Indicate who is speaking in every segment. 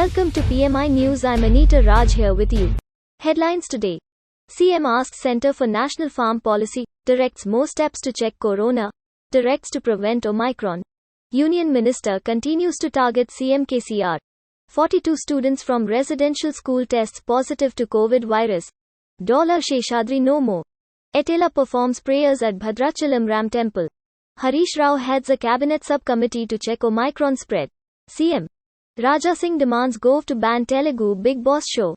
Speaker 1: Welcome to PMI News. I'm Anita Raj here with you. Headlines today. CM asks Centre for National Farm Policy, directs more steps to check corona, directs to prevent Omicron. Union Minister continues to target CM KCR. 42 students from residential school tests positive to COVID virus. Seshadri no more. Etela performs prayers at Bhadrachalam Ram Temple. Harish Rao heads a cabinet subcommittee to check Omicron spread. CM Singh demands Govt to ban Telugu Big Boss show.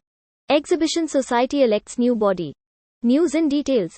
Speaker 1: Exhibition Society elects new body. News in details.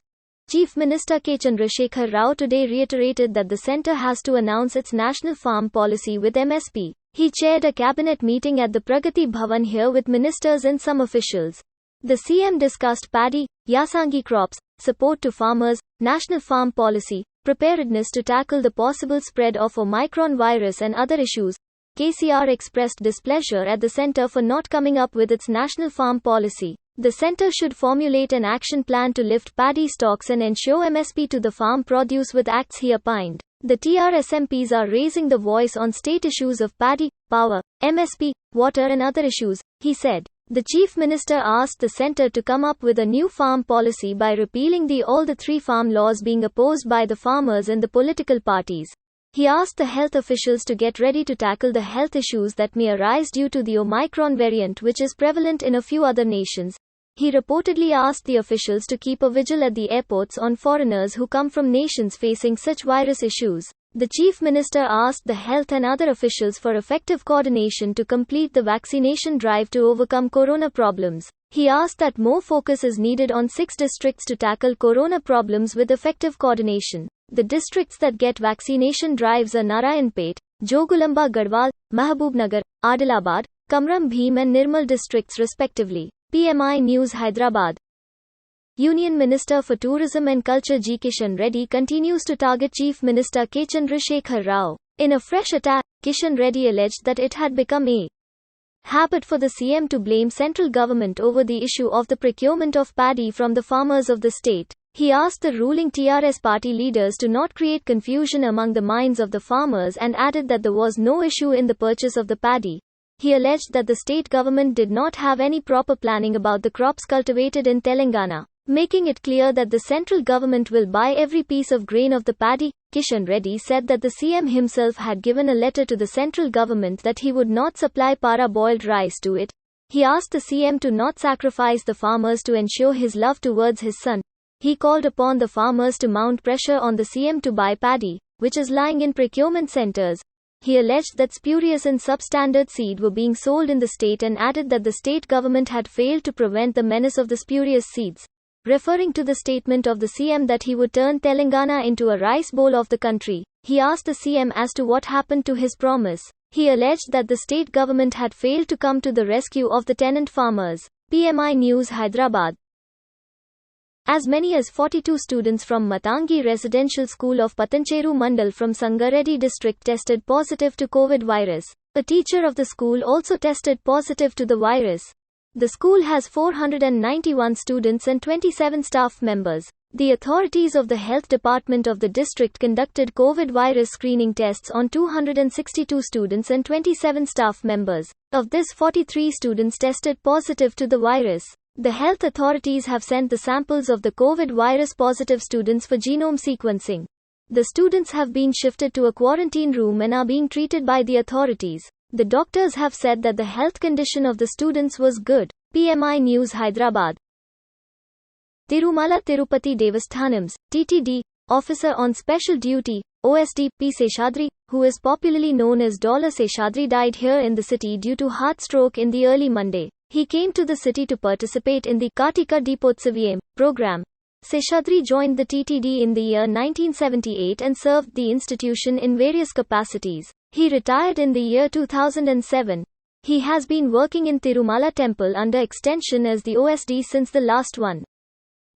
Speaker 1: Chief Minister K. Chandrasekhar Rao today reiterated that the centre has to announce its national farm policy with MSP. He chaired a cabinet meeting at the Pragati Bhavan here with ministers and some officials. The CM discussed paddy, Yasangi crops, support to farmers, national farm policy, preparedness to tackle the possible spread of Omicron virus and other issues. KCR expressed displeasure at the centre for not coming up with its national farm policy. The centre should formulate an action plan to lift paddy stocks and ensure MSP to the farm produce with acts, he opined. The TRSMPs are raising the voice on state issues of paddy, power, MSP, water and other issues, he said. The Chief Minister asked the centre to come up with a new farm policy by repealing all the three farm laws being opposed by the farmers and the political parties. He asked the health officials to get ready to tackle the health issues that may arise due to the Omicron variant, which is prevalent in a few other nations. He reportedly asked the officials to keep a vigil at the airports on foreigners who come from nations facing such virus issues. The Chief Minister asked the health and other officials for effective coordination to complete the vaccination drive to overcome corona problems. He asked that more focus is needed on 6 districts to tackle corona problems with effective coordination. The districts that get vaccination drives are Narayanpet, Jogulamba Garhwal, Mahabubnagar, Adilabad, Kamram Bheem and Nirmal districts respectively. PMI News Hyderabad. Union Minister for Tourism and Culture G. Kishan Reddy continues to target Chief Minister K. Chandrasekhar Rao. In a fresh attack, Kishan Reddy alleged that it had become a habit for the CM to blame central government over the issue of the procurement of paddy from the farmers of the state. He asked the ruling TRS party leaders to not create confusion among the minds of the farmers and added that there was no issue in the purchase of the paddy. He alleged that the state government did not have any proper planning about the crops cultivated in Telangana, making it clear that the central government will buy every piece of grain of the paddy. Kishan Reddy said that the CM himself had given a letter to the central government that he would not supply para-boiled rice to it. He asked the CM to not sacrifice the farmers to ensure his love towards his son. He called upon the farmers to mount pressure on the CM to buy paddy, which is lying in procurement centres. He alleged that spurious and substandard seed were being sold in the state and added that the state government had failed to prevent the menace of the spurious seeds. Referring to the statement of the CM that he would turn Telangana into a rice bowl of the country, he asked the CM as to what happened to his promise. He alleged that the state government had failed to come to the rescue of the tenant farmers. PMI News Hyderabad. As many as 42 students from Matangi Residential School of Patancheru Mandal from Sangareddy district tested positive to COVID virus. A teacher of the school also tested positive to the virus. The school has 491 students and 27 staff members. The authorities of the health department of the district conducted COVID virus screening tests on 262 students and 27 staff members. Of this, 43 students tested positive to the virus. The health authorities have sent the samples of the COVID virus positive students for genome sequencing. The students have been shifted to a quarantine room and are being treated by the authorities. The doctors have said that the health condition of the students was good. PMI News Hyderabad. Tirumala Tirupati Devasthanams, TTD, Officer on Special Duty, OSD, P. Seshadri, who is popularly known as Seshadri, died here in the city due to heart stroke in the early Monday. He came to the city to participate in the Kartika Deepotsavayam program. Seshadri joined the TTD in the year 1978 and served the institution in various capacities. He retired in the year 2007. He has been working in Tirumala Temple under extension as the OSD since the last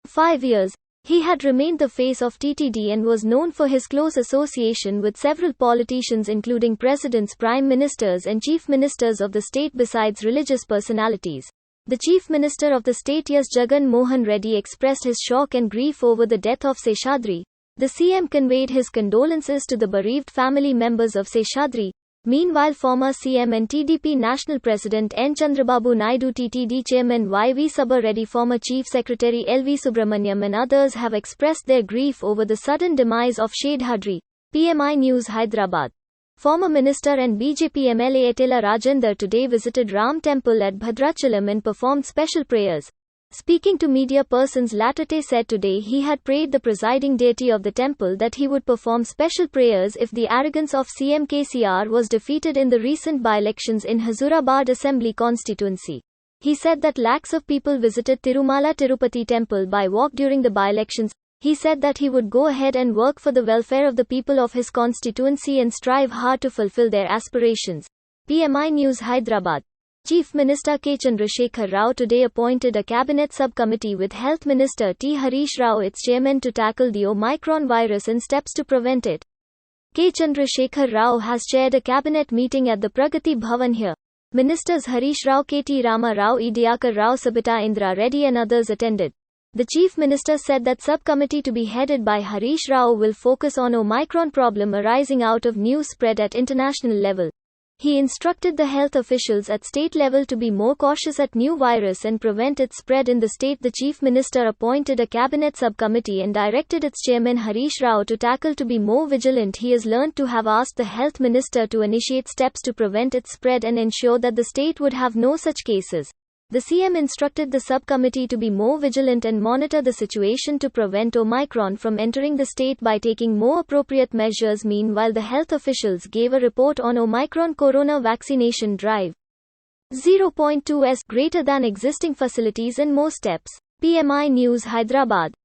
Speaker 1: 5 years. He had remained the face of TTD and was known for his close association with several politicians including presidents, prime ministers and chief ministers of the state besides religious personalities. The Chief Minister of the state S. Jagan Mohan Reddy expressed his shock and grief over the death of Seshadri. The CM conveyed his condolences to the bereaved family members of Seshadri. Meanwhile, former CM and TDP National President N. Chandrababu Naidu, TTD Chairman Y.V. Subba Reddy, former Chief Secretary L.V. Subramaniam and others have expressed their grief over the sudden demise of Seshadri. PMI News, Hyderabad. Former Minister and BJP MLA Etela Rajender today visited Ram Temple at Bhadrachalam and performed special prayers. Speaking to media persons, Latate said today he had prayed the presiding deity of the temple that he would perform special prayers if the arrogance of CM KCR was defeated in the recent by-elections in Hyderabad Assembly constituency. He said that lakhs of people visited Tirumala Tirupati temple by walk during the by-elections. He said that he would go ahead and work for the welfare of the people of his constituency and strive hard to fulfill their aspirations. PMI News, Hyderabad. Chief Minister K. Chandrasekhar Rao today appointed a cabinet subcommittee with Health Minister T. Harish Rao its chairman to tackle the Omicron virus and steps to prevent it. K. Chandrasekhar Rao has chaired a cabinet meeting at the Pragati Bhavan here. Ministers Harish Rao, K. T. Rama Rao, E. Diyakar Rao, Sabita Indra Reddy and others attended. The Chief Minister said that subcommittee to be headed by Harish Rao will focus on Omicron problem arising out of new spread at international level. He instructed the health officials at state level to be more cautious at new virus and prevent its spread in the state. The Chief Minister appointed a cabinet subcommittee and directed its chairman Harish Rao to tackle to be more vigilant. He is learned to have asked the health minister to initiate steps to prevent its spread and ensure that the state would have no such cases. The CM instructed the subcommittee to be more vigilant and monitor the situation to prevent Omicron from entering the state by taking more appropriate measures. Meanwhile, the health officials gave a report on Omicron corona vaccination drive. 0.2s greater than existing facilities and more steps. PMI News, Hyderabad.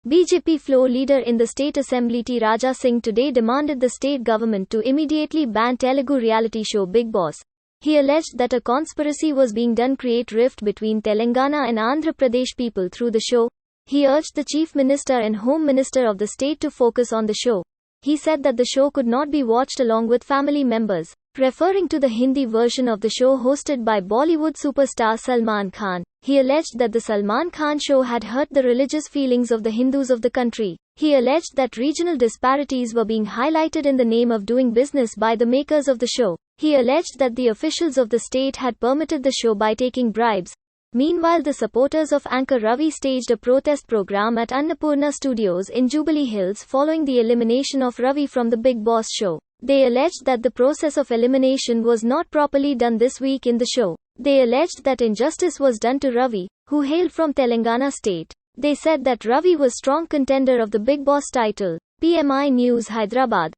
Speaker 1: BJP floor leader in the State Assembly T. Raja Singh today demanded the state government to immediately ban Telugu reality show Bigg Boss. He alleged that a conspiracy was being done to create rift between Telangana and Andhra Pradesh people through the show. He urged the Chief Minister and Home Minister of the state to focus on the show. He said that the show could not be watched along with family members. Referring to the Hindi version of the show hosted by Bollywood superstar Salman Khan, he alleged that the Salman Khan show had hurt the religious feelings of the Hindus of the country. He alleged that regional disparities were being highlighted in the name of doing business by the makers of the show. He alleged that the officials of the state had permitted the show by taking bribes. Meanwhile, the supporters of anchor Ravi staged a protest program at Annapurna Studios in Jubilee Hills following the elimination of Ravi from the Bigg Boss show. They alleged that the process of elimination was not properly done this week in the show. They alleged that injustice was done to Ravi, who hailed from Telangana state. They said that Ravi was strong contender of the Bigg Boss title. PMI News, Hyderabad.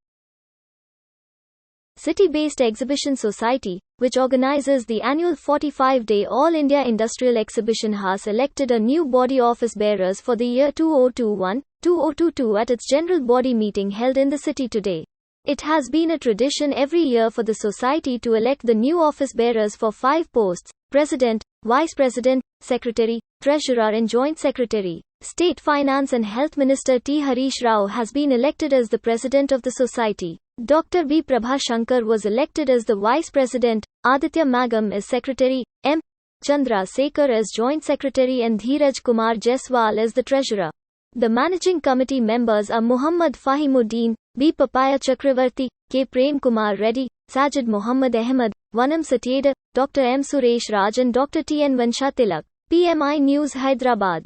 Speaker 1: City-based Exhibition Society, which organizes the annual 45-day All India Industrial Exhibition, has elected a new body office bearers for the year 2021-2022 at its general body meeting held in the city today. It has been a tradition every year for the society to elect the new office bearers for 5 posts: President, Vice President, Secretary, Treasurer and Joint Secretary. State Finance and Health Minister T. Harish Rao has been elected as the President of the Society. Dr. B. Prabha Shankar was elected as the Vice President, Aditya Magam as Secretary, M. Chandra Sekhar as Joint Secretary and Dheeraj Kumar Jaiswal as the Treasurer. The Managing Committee members are Muhammad Fahimuddin, B. Papaya Chakravarti, K. Prem Kumar Reddy, Sajid Muhammad Ahmed, Vanam Satyeda, Dr. M. Suresh Raj and Dr. T. N. Vansha Tilak. PMI News, Hyderabad.